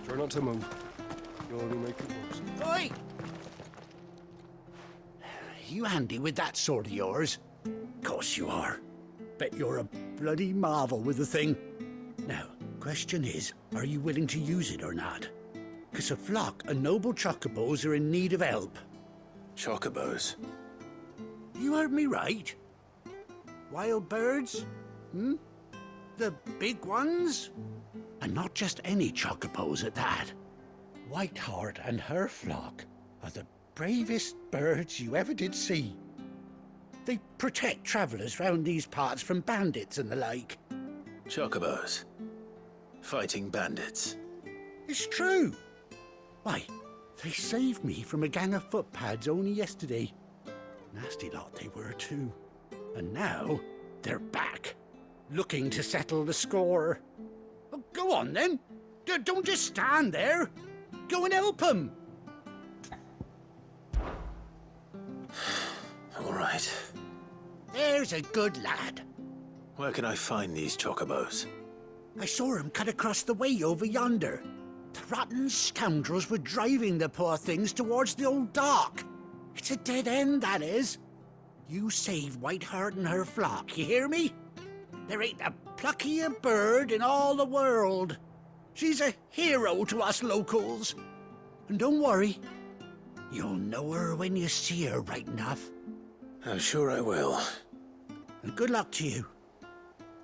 Try not to move. You'll only make it worse. Oi! You handy with that sword of yours? Course you are. Bet you're a bloody marvel with the thing. Now, question is, are you willing to use it or not? 'Cause a flock of noble chocobos are in need of help. Chocobos? You heard me right. Wild birds? The big ones? And not just any chocobos at that. Whiteheart and her flock are the bravest birds you ever did see. They protect travellers round these parts from bandits and the like. Chocobos? Fighting bandits? It's true. Why, they saved me from a gang of footpads only yesterday. Nasty lot they were too. And now they're back, looking to settle the score. Oh, go on then. Don't just stand there. Go and help them. All right. There's a good lad. Where can I find these chocobos? I saw him cut across the way over yonder. The rotten scoundrels were driving the poor things towards the old dock. It's a dead end, that is. You save Whiteheart and her flock, you hear me? There ain't a pluckier bird in all the world. She's a hero to us locals. And don't worry, you'll know her when you see her right enough. I'm sure I will. And good luck to you.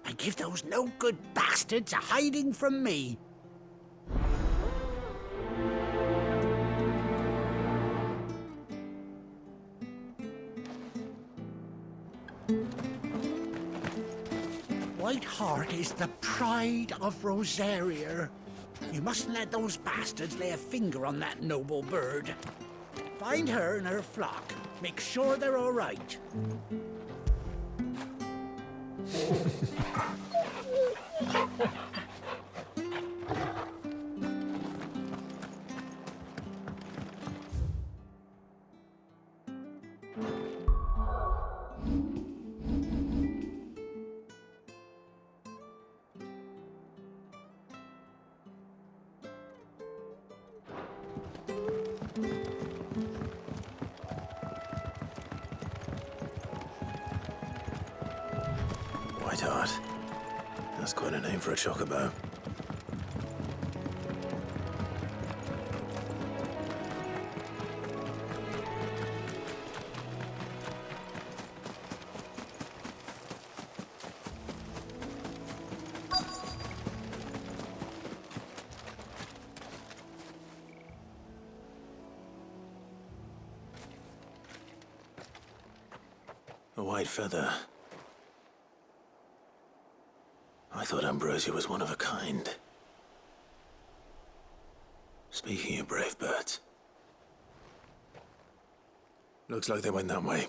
And give those no-good bastards a hiding from me. Whiteheart is the pride of Rosaria. You mustn't let those bastards lay a finger on that noble bird. Find her and her flock. Make sure they're all right. Whiteheart. That's quite a name for a chocobo. A white feather. I thought Ambrosia was one of a kind. Speaking of brave birds, looks like they went that way.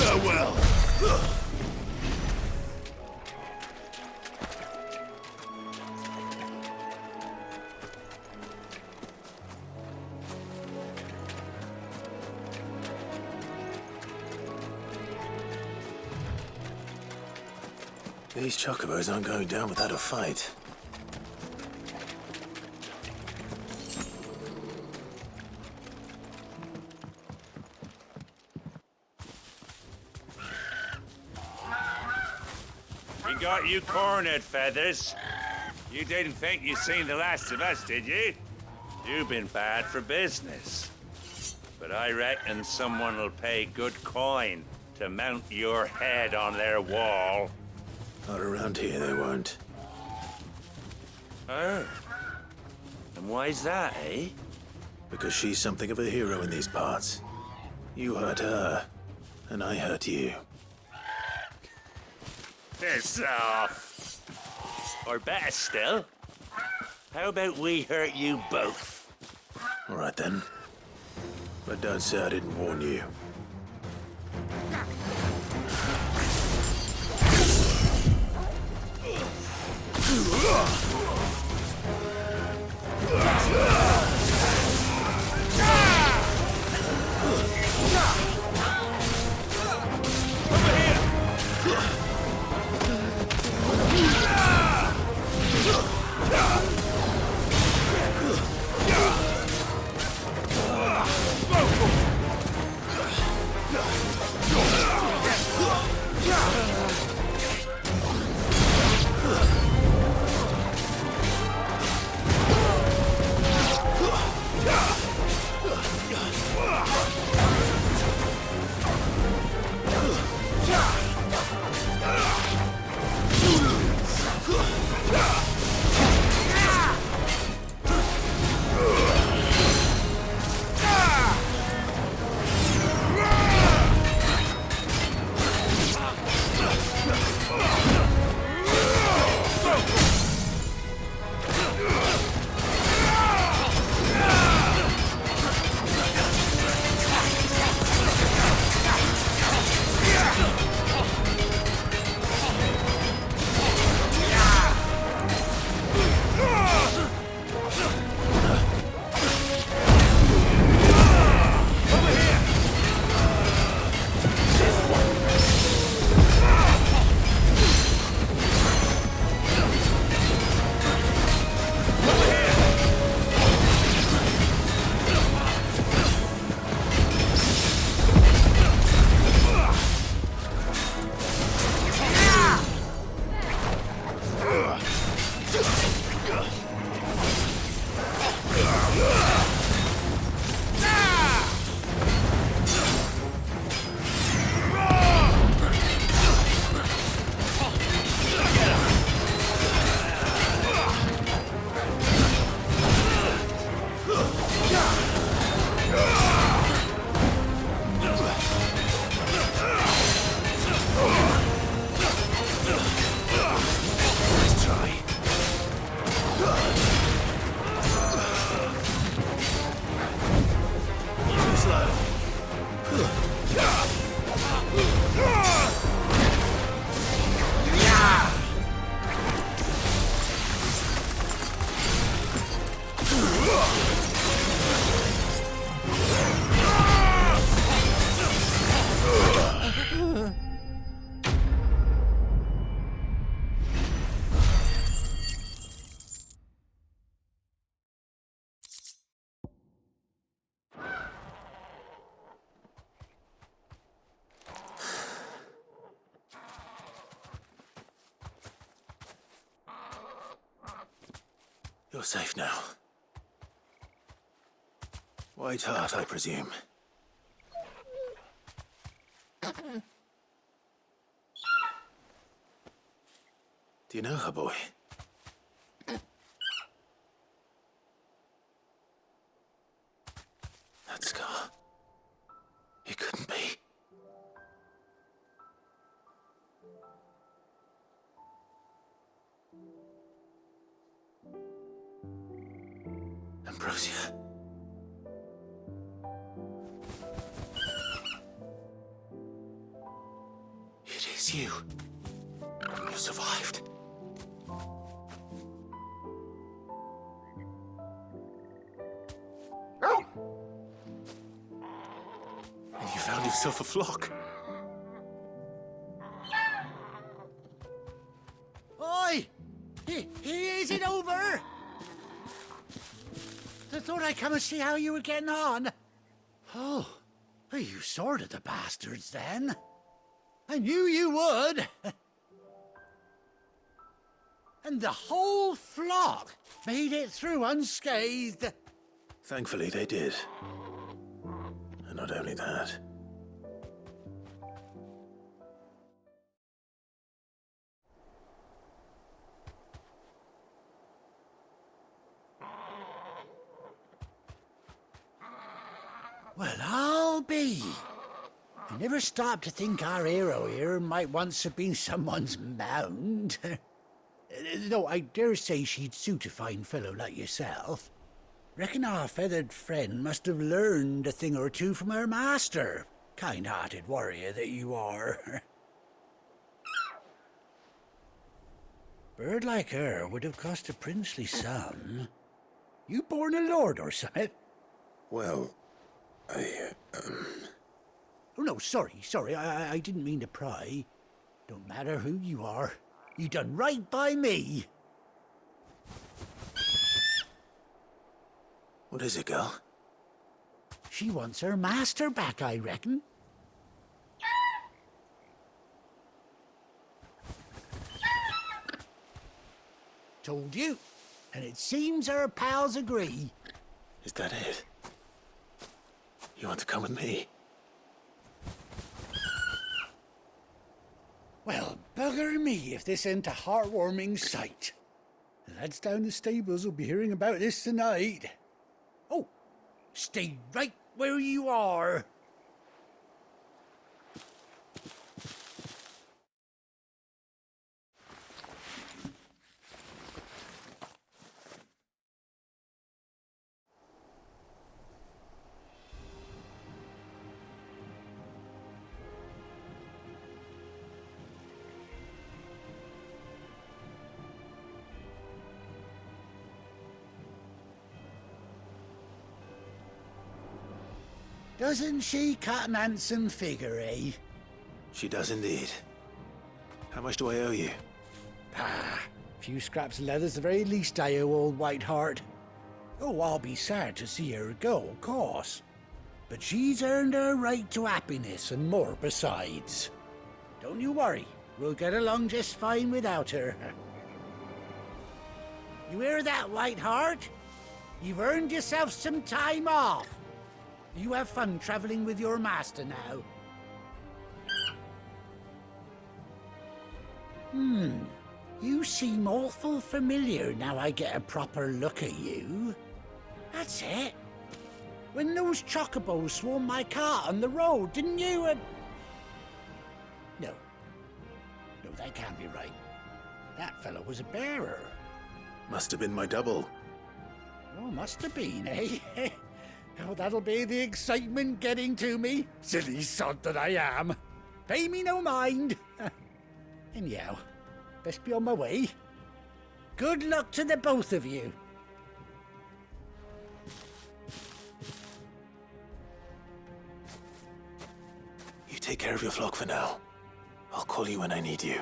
Farewell. These chocobos aren't going down without a fight. We got you cornered, Feathers. You didn't think you'd seen the last of us, did you? You've been bad for business. But I reckon someone will pay good coin to mount your head on their wall. Not around here, they won't. Oh. And why's that, eh? Because she's something of a hero in these parts. You hurt her, and I hurt you. Piss off. Or better still, how about we hurt you both? All right then. But don't say I didn't warn you. You're safe now. White Heart, I presume. Do you know her, boy? That scar. It couldn't be. Ambrosia. It is you. You survived. And you found yourself a flock. Oi! Is it over? I thought I'd come and see how you were getting on. Oh, you sorted the bastards then. I knew you would. And the whole flock made it through unscathed. Thankfully, they did. And not only that. Well, I'll be. I never stopped to think our hero here might once have been someone's mount. Though I dare say she'd suit a fine fellow like yourself. Reckon our feathered friend must have learned a thing or two from her master. Kind-hearted warrior that you are. Bird like her would have cost a princely sum. You born a lord or something? Well, Oh, no, sorry. I didn't mean to pry. Don't matter who you are. You done right by me. What is it, girl? She wants her master back, I reckon. Told you. And it seems her pals agree. Is that it? You want to come with me? Well, bugger me if this ain't a heartwarming sight. The lads down the stables will be hearing about this tonight. Oh, stay right where you are. Doesn't she cut an handsome figure, eh? She does indeed. How much do I owe you? A few scraps of leather's the very least I owe old Whiteheart. Oh, I'll be sad to see her go, of course. But she's earned her right to happiness and more besides. Don't you worry, we'll get along just fine without her. You hear that, Whiteheart? You've earned yourself some time off. You have fun traveling with your master now. You seem awful familiar now I get a proper look at you. That's it. When those chocobos swarmed my cart on the road, didn't you? No, that can't be right. That fellow was a bearer. Must have been my double. Oh, must have been, eh? Oh, that'll be the excitement getting to me. Silly sod that I am. Pay me no mind. Anyhow, best be on my way. Good luck to the both of you. You take care of your flock for now. I'll call you when I need you.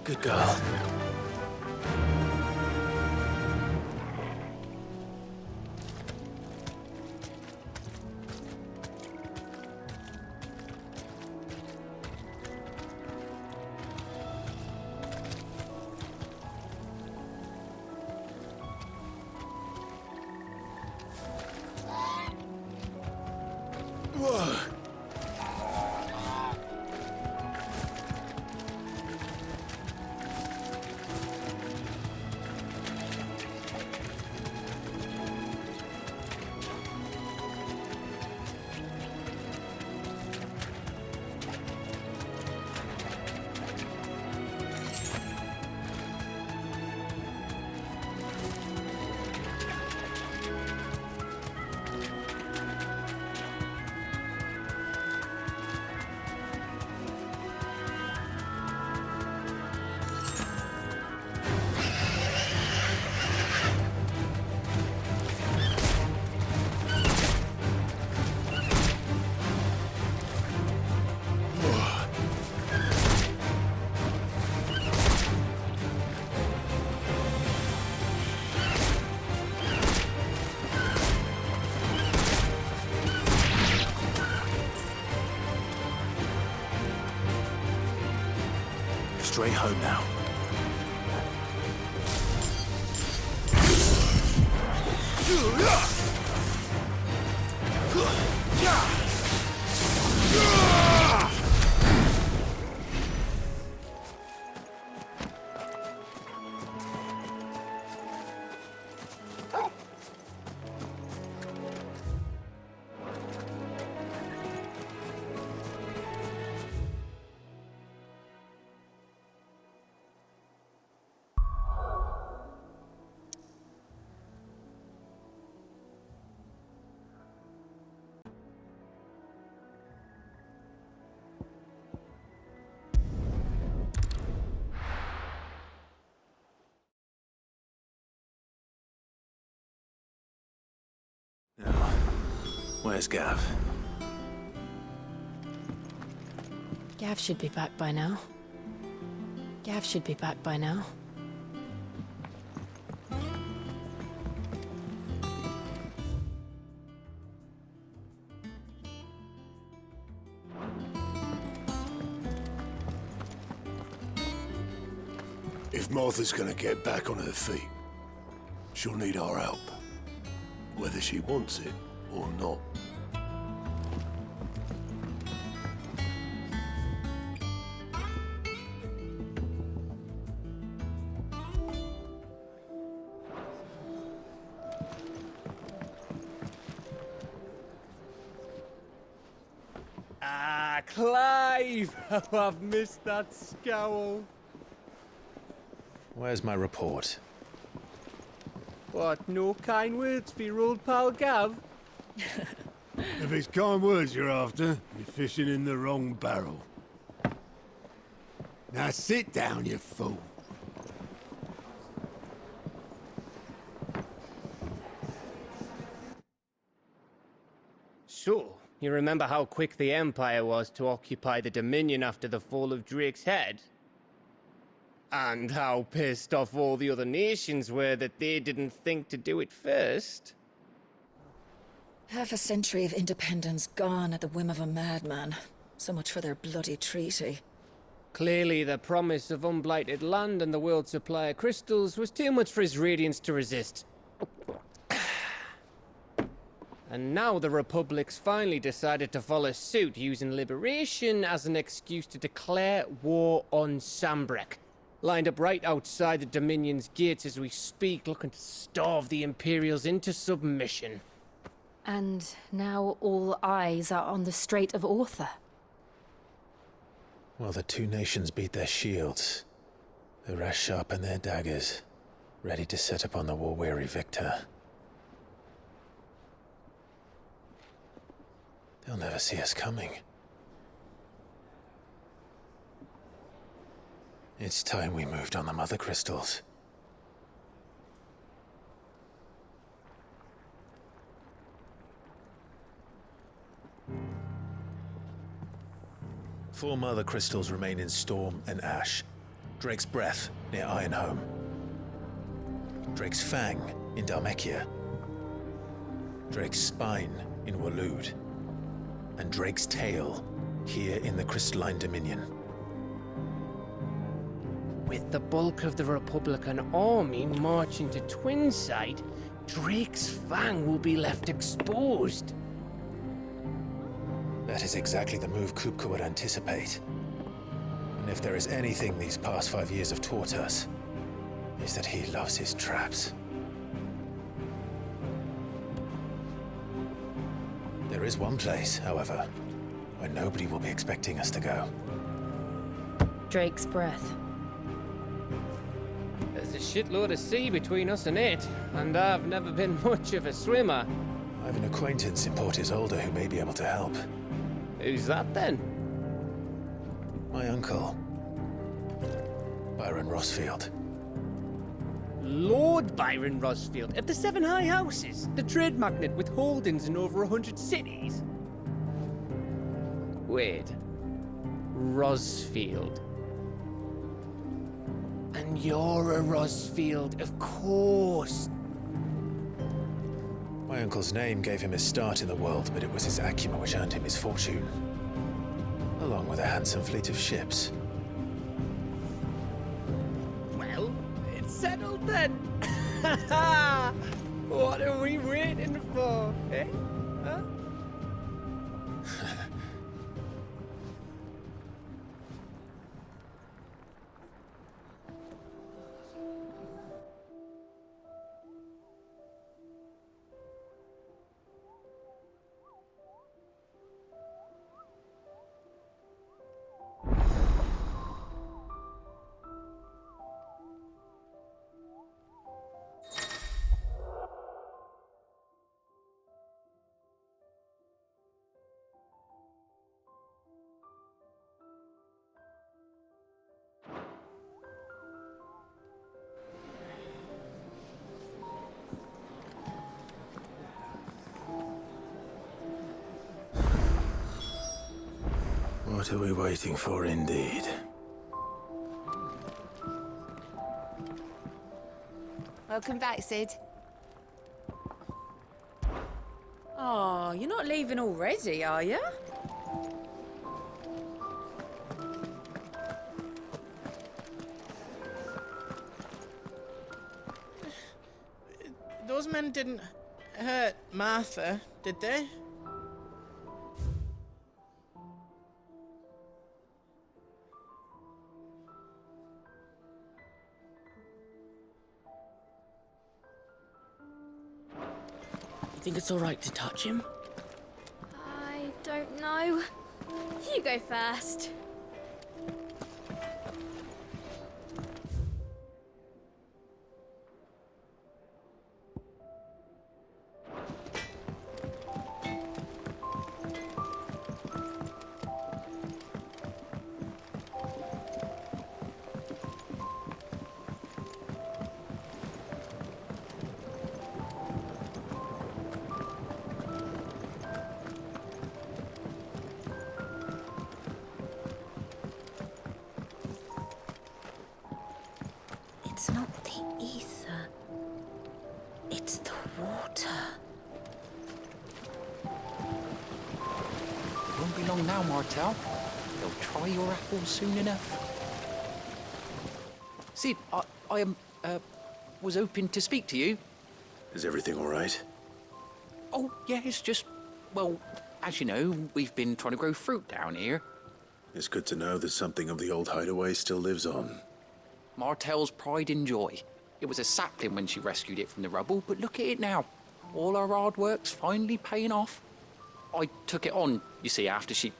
Good girl. Whoa. straight home now. Now, where's Gav? Gav should be back by now. Gav should be back by now. If Martha's gonna get back on her feet, she'll need our help. Whether she wants it or not. Ah, Clive! How I've missed that scowl. Where's my report? What, no kind words for your old pal Gav? If it's kind words you're after, you're fishing in the wrong barrel. Now sit down, you fool. So, you remember how quick the Empire was to occupy the Dominion after the fall of Drake's head? And how pissed off all the other nations were that they didn't think to do it first? Half a century of independence gone at the whim of a madman. So much for their bloody treaty. Clearly, the promise of unblighted land and the world's supply of crystals was too much for his radiance to resist. And now the Republic's finally decided to follow suit, using liberation as an excuse to declare war on Sambrek. Lined up right outside the Dominion's gates as we speak, looking to starve the Imperials into submission. And now all eyes are on the Strait of Author. While the two nations beat their shields, the rest sharpen their daggers, ready to set upon the war-weary victor. They'll never see us coming. It's time we moved on the Mother Crystals. Four Mother Crystals remain in Storm and Ash. Drake's Breath near Ironhome. Drake's Fang in Dhalmekia. Drake's Spine in Waloed. And Drake's Tail here in the Crystalline Dominion. With the bulk of the Republican army marching to Twinside, Drake's Fang will be left exposed. That is exactly the move Kupka would anticipate. And if there is anything these past 5 years have taught us, is that he loves his traps. There is one place, however, where nobody will be expecting us to go. Drake's Breath. There's a shitload of sea between us and it, and I've never been much of a swimmer. I have an acquaintance in Port Isolde who may be able to help. Who's that then? My uncle, Byron Rossfield. Lord Byron Rossfield of the Seven High Houses, the trade magnate with holdings in over 100 cities. Wait, Rossfield. And you're a Rossfield, of course. My uncle's name gave him his start in the world, but it was his acumen which earned him his fortune, along with a handsome fleet of ships. settled then. What are we waiting for, eh? Huh? What are we waiting for, indeed? Welcome back, Sid. Oh, you're not leaving already, are you? Those men didn't hurt Martha, did they? You think it's all right to touch him? I don't know. You go first. It's not the ether. It's the water. Won't be long now, Martel. They'll try your apples soon enough. Sid, I was hoping to speak to you. Is everything all right? Oh, yeah, it's just, well, as you know, we've been trying to grow fruit down here. It's good to know that something of the old hideaway still lives on. Martel's pride and joy. It was a sapling when she rescued it from the rubble, but look at it now. All our hard work's finally paying off. I took it on, you see, after she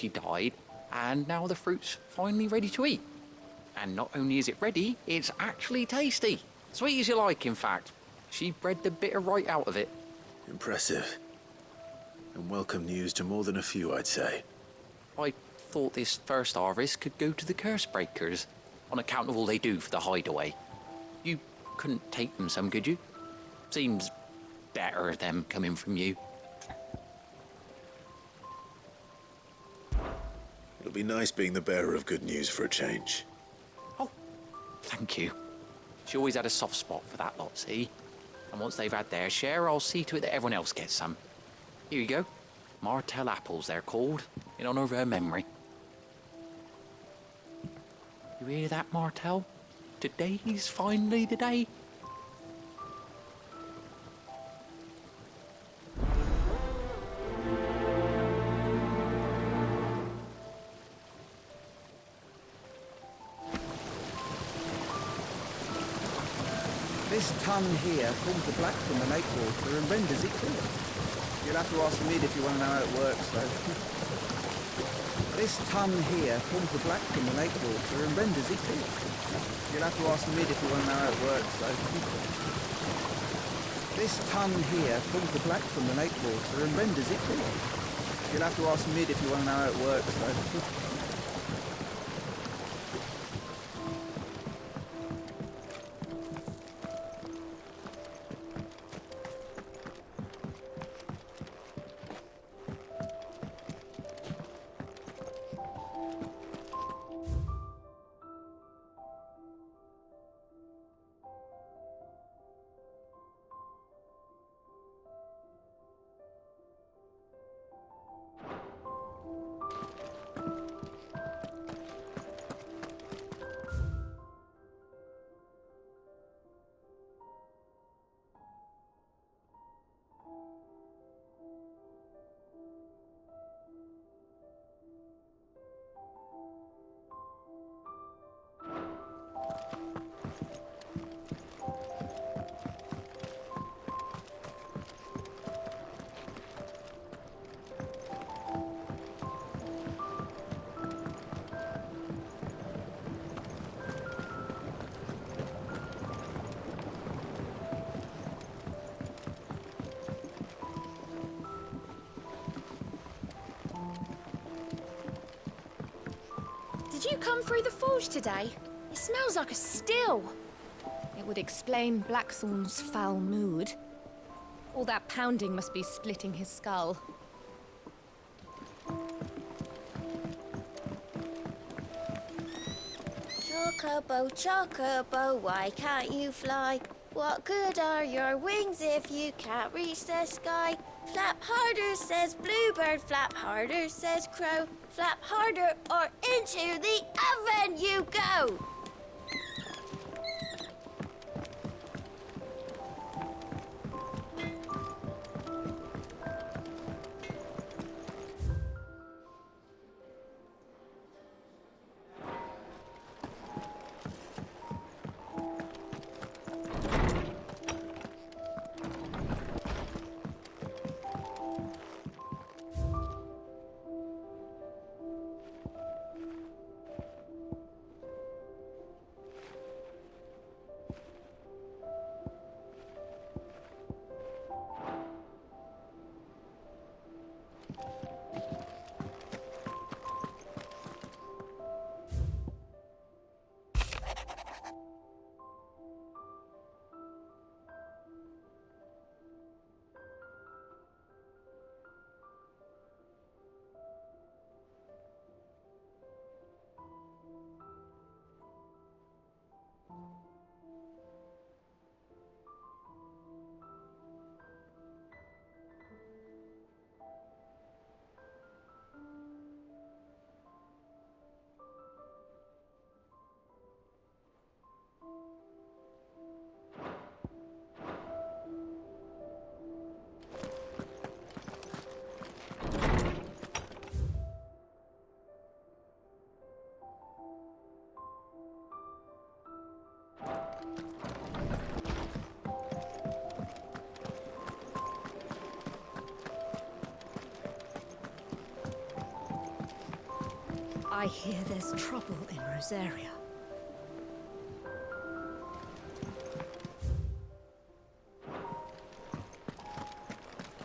died, and now the fruit's finally ready to eat. And not only is it ready, it's actually tasty. Sweet as you like, in fact. She bred the bitter right out of it. Impressive. And welcome news to more than a few, I'd say. I thought this first harvest could go to the curse breakers, on account of all they do for the hideaway. You couldn't take them some, could you? Seems better them coming from you. It'll be nice being the bearer of good news for a change. Oh, thank you. She always had a soft spot for that lot, see? And once they've had their share, I'll see to it that everyone else gets some. Here you go. Martel apples, they're called, in honor of her memory. You hear that, Martel? Today's finally the day. This tongue here pulls the black from the lake water and renders it clear. You'll have to ask Mid if you want to know how it works, though. This tongue here pulls the black from the lake water and renders it clear. You'll have to ask Mid if you want to know how it works, though. This tongue here pulls the black from the lake water and renders it clear. You'll have to ask Mid if you want to know how it works, though. you come through the forge today? It smells like a still. It would explain Blackthorn's foul mood. All that pounding must be splitting his skull. Chocobo, chocobo, why can't you fly? What good are your wings if you can't reach the sky? Flap harder, says bluebird, flap harder, says crow. Flap harder or into the oven you go! I hear there's trouble in Rosaria.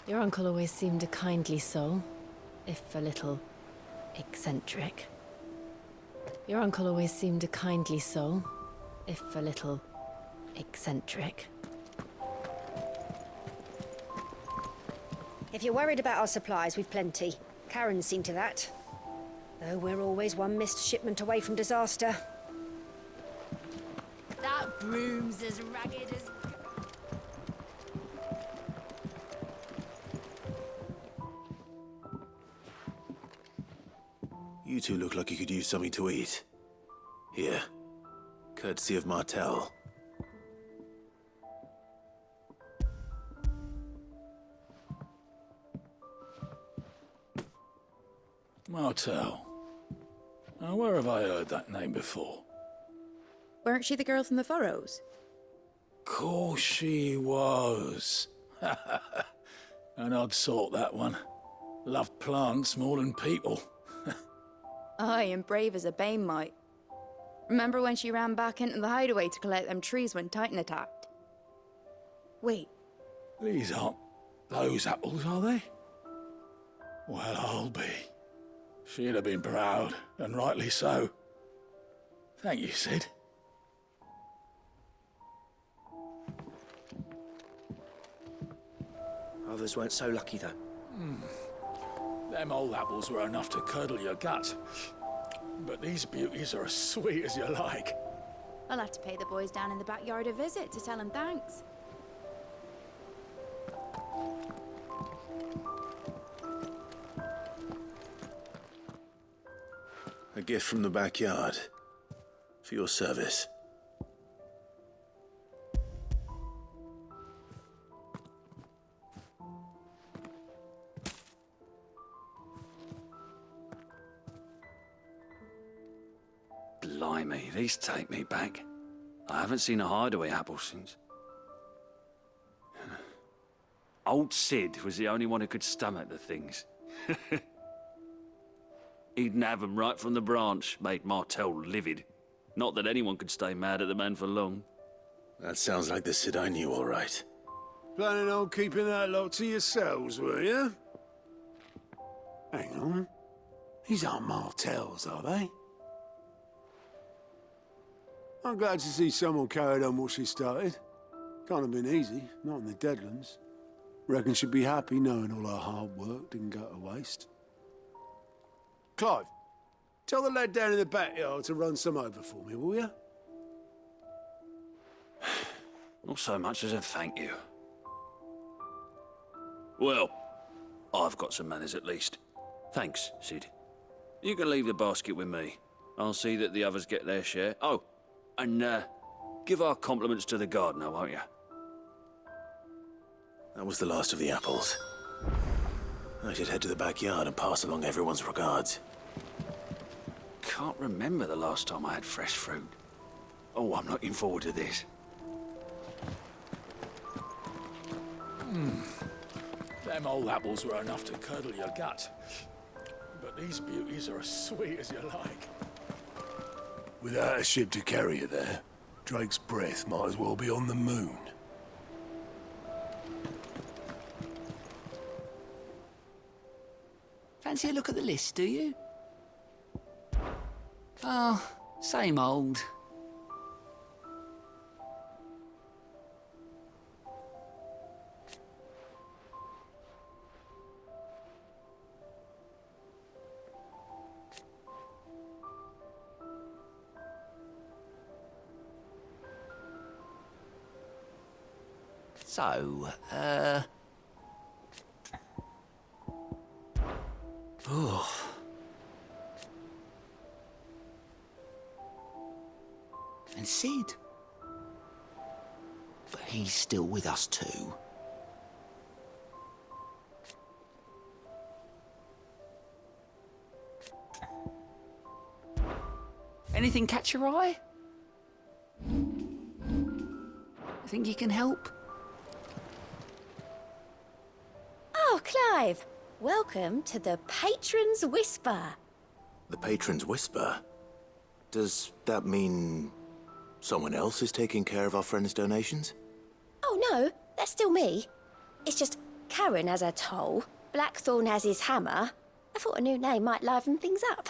Your uncle always seemed a kindly soul, if a little eccentric. Your uncle always seemed a kindly soul, if a little eccentric. If you're worried about our supplies, we've plenty. Karen's seen to that. Though we're always one missed shipment away from disaster. That broom's as ragged as... You two look like you could use something to eat. Here. Courtesy of Martel. Martel. Now, where have I heard that name before? Weren't she the girl from the Furrows? Course she was. An odd sort, that one. Loved plants more than people. Aye, and brave as a bane might. Remember when she ran back into the hideaway to collect them trees when Titan attacked? Wait, These aren't those apples, are they? Well, I'll be. She'd have been proud, and rightly so. Thank you, Sid. Others weren't so lucky, though. Them old apples were enough to curdle your gut. But these beauties are as sweet as you like. I'll have to pay the boys down in the backyard a visit to tell them thanks. A gift from the backyard. For your service. Blimey, these take me back. I haven't seen a hideaway apple since. Old Sid was the only one who could stomach the things. He'd nab 'em right from the branch, made Martel livid. Not that anyone could stay mad at the man for long. That sounds like the Sid I knew, all right. Planning on keeping that lot to yourselves, were you? Hang on. These aren't Martels, are they? I'm glad to see someone carried on what she started. Can't have been easy, not in the Deadlands. Reckon she'd be happy knowing all her hard work didn't go to waste. Clive, tell the lad down in the backyard to run some over for me, will you? Not so much as a thank you. Well, I've got some manners at least. Thanks, Sid. You can leave the basket with me. I'll see that the others get their share. Oh, and give our compliments to the gardener, won't you? That was the last of the apples. I should head to the backyard and pass along everyone's regards. Can't remember the last time I had fresh fruit. Oh, I'm looking forward to this. Them old apples were enough to curdle your gut. But these beauties are as sweet as you like. Without a ship to carry you there, Drake's breath might as well be on the moon. Fancy a look at the list, do you? Oh, same old. So, oh. And Sid. But he's still with us too. Anything catch your eye? Think you can help? Oh, Clive! Welcome to the Patron's Whisper. The Patron's Whisper? Does that mean someone else is taking care of our friend's donations? Oh no, that's still me. It's just Karen has her toll, Blackthorn has his hammer. I thought a new name might liven things up.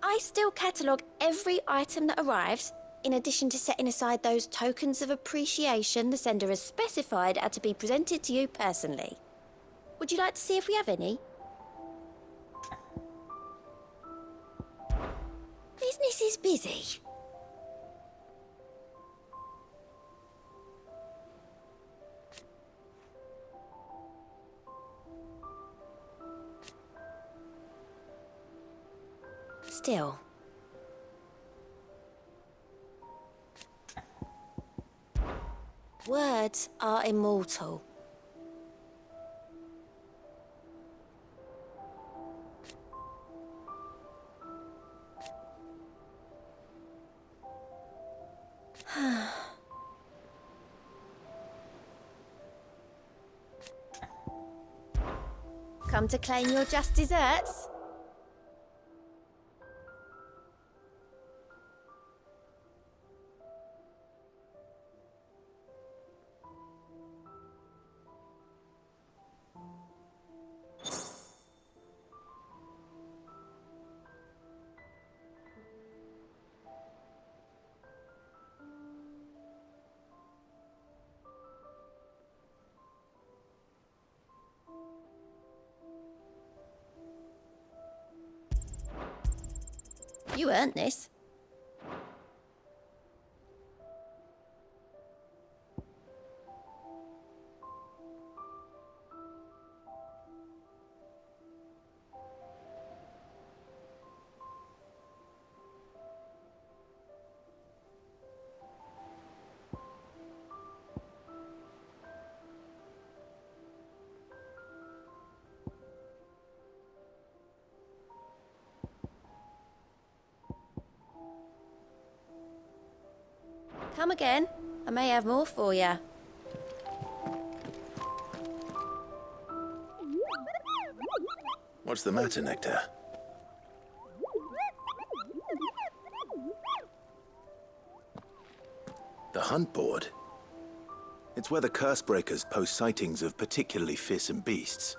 I still catalogue every item that arrives, in addition to setting aside those tokens of appreciation the sender has specified are to be presented to you personally. Would you like to see if we have any? Business is busy. Still. Words are immortal. Come to claim your just desserts? You earned this. Come again. I may have more for you. What's the matter, Nectar? The hunt board? It's where the Cursebreakers post sightings of particularly fearsome beasts.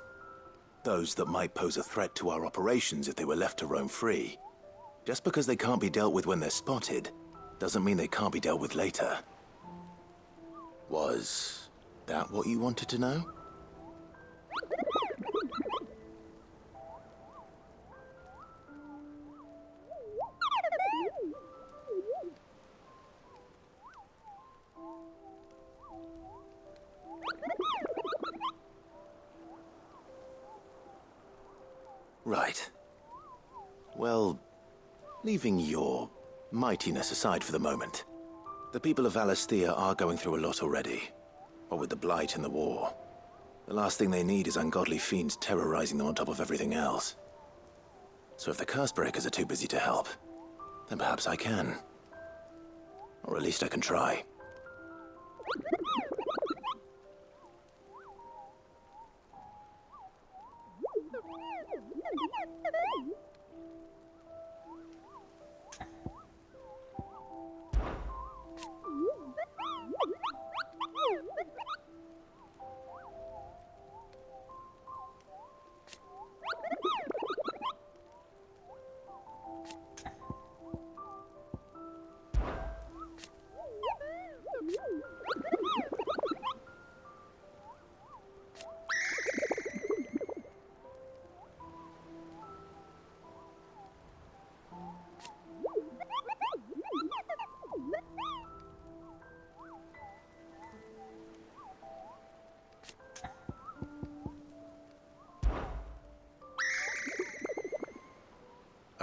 Those that might pose a threat to our operations if they were left to roam free. Just because they can't be dealt with when they're spotted, doesn't mean they can't be dealt with later. Was that what you wanted to know? Right. Well, leaving your mightiness aside for the moment, the people of Valisthea are going through a lot already. What with the Blight and the war. The last thing they need is ungodly fiends terrorizing them on top of everything else. So if the Cursebreakers are too busy to help, then perhaps I can. Or at least I can try.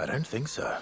I don't think so.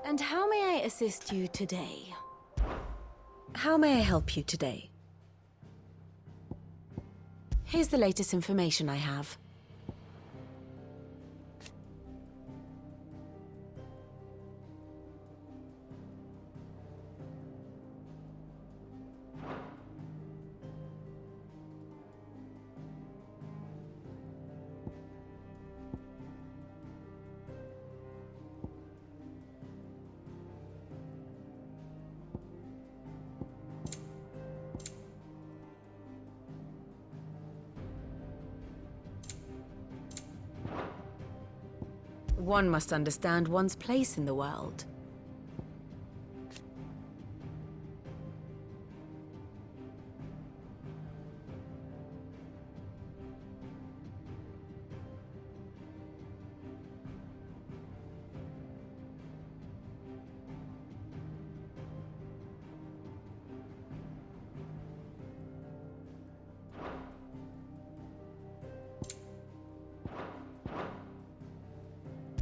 And how may I assist you today? How may I help you today? Here's the latest information I have. One must understand one's place in the world.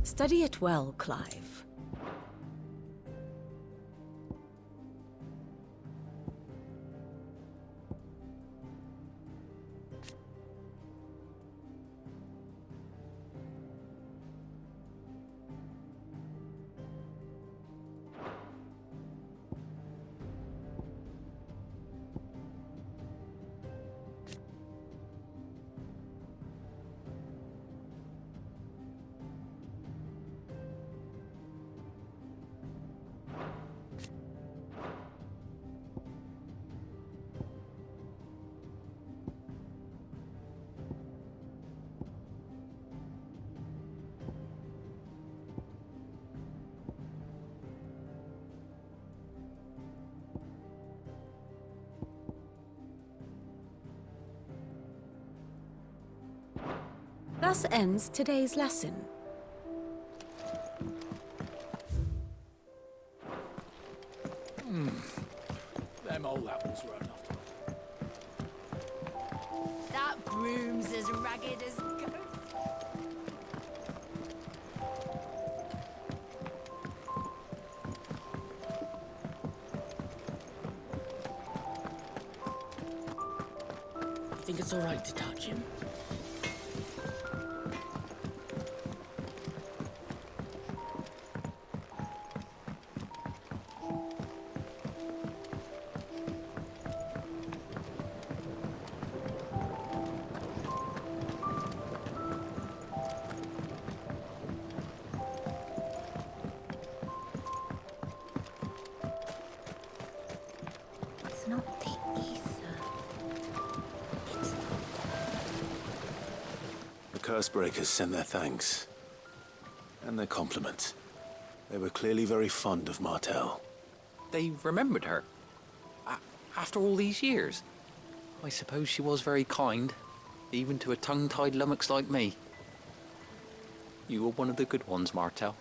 Study it well, Clive. thus ends today's lesson. Them old apples were enough to... That broom's as ragged as goat. You think it's all right to touch him? It's not the ether. It's The Cursebreakers sent their thanks. And their compliments. They were clearly very fond of Martell. They remembered her. After all these years. I suppose she was very kind, even to a tongue-tied lummox like me. You were one of the good ones, Martell.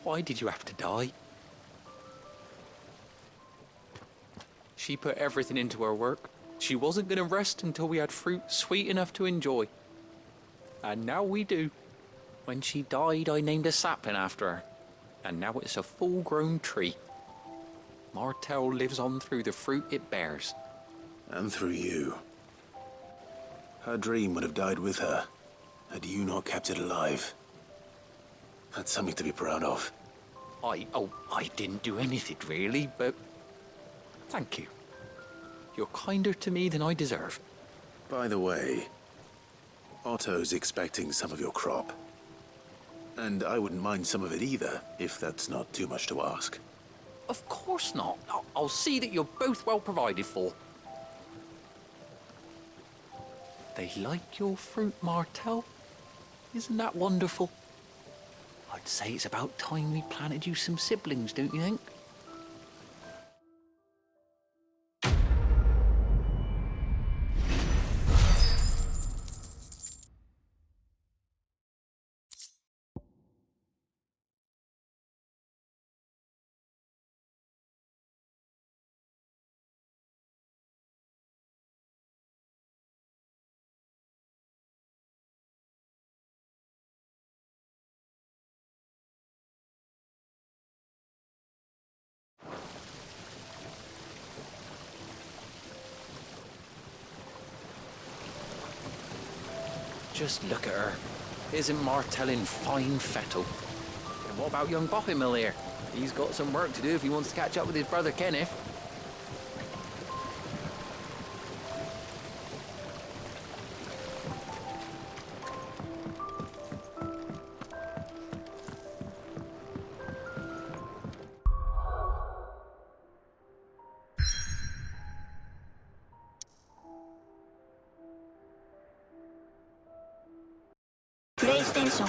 Why did you have to die? She put everything into her work. She wasn't going to rest until we had fruit sweet enough to enjoy. And now we do. When she died, I named a sapling after her. And now it's a full-grown tree. Martell lives on through the fruit it bears. And through you. Her dream would have died with her, had you not kept it alive. That's something to be proud of. I didn't do anything really, but thank you. You're kinder to me than I deserve. By the way, Otto's expecting some of your crop. And I wouldn't mind some of it either, if that's not too much to ask. Of course not. I'll see that you're both well provided for. They like your fruit, Martell. Isn't that wonderful? I'd say it's about time we planted you some siblings, don't you think? Just look at her. Isn't Martell in fine fettle? And what about young Boppimill here? He's got some work to do if he wants to catch up with his brother Kenneth. PlayStation